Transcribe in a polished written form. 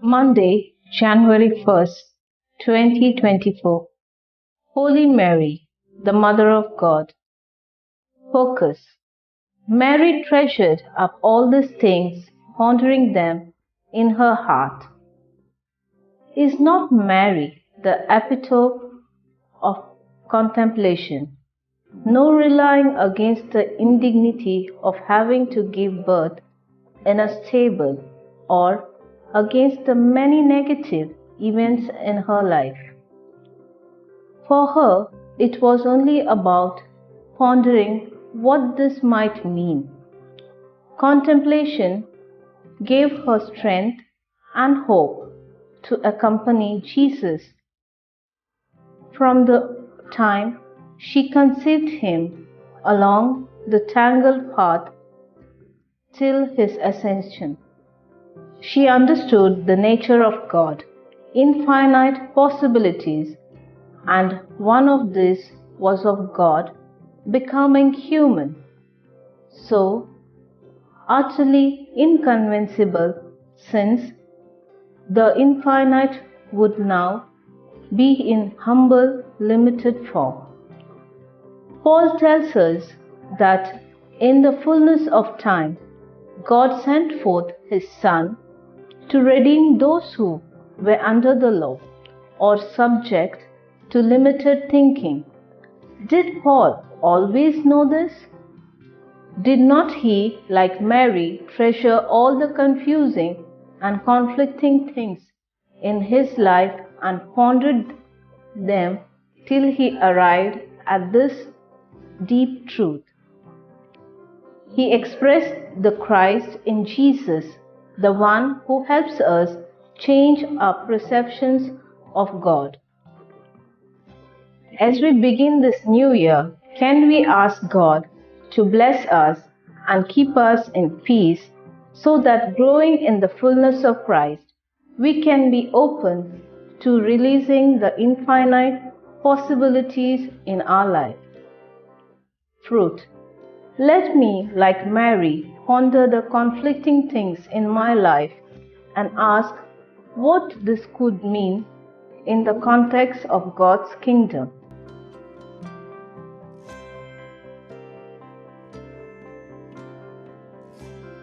Monday, January 1st, 2024. Holy Mary, the Mother of God. Focus. Mary treasured up all these things, pondering them in her heart. Is not Mary the epitome of contemplation? No relying against the indignity of having to give birth in a stable, or against the many negative events in her life. For her, it was only about pondering what this might mean. Contemplation gave her strength and hope to accompany Jesus from the time she conceived him along the tangled path till his ascension. She understood the nature of God, infinite possibilities, and one of these was of God becoming human, so utterly inconceivable, since the infinite would now be in humble, limited form. Paul tells us that in the fullness of time, God sent forth his Son to redeem those who were under the law or subject to limited thinking. Did Paul always know this? Did not he, like Mary, treasure all the confusing and conflicting things in his life and pondered them till he arrived at this deep truth? He expressed the Christ in Jesus, the one who helps us change our perceptions of God. As we begin this new year, can we ask God to bless us and keep us in peace, so that growing in the fullness of Christ, we can be open to releasing the infinite possibilities in our life? Fruit. Let me, like Mary, ponder the conflicting things in my life and ask what this could mean in the context of God's kingdom.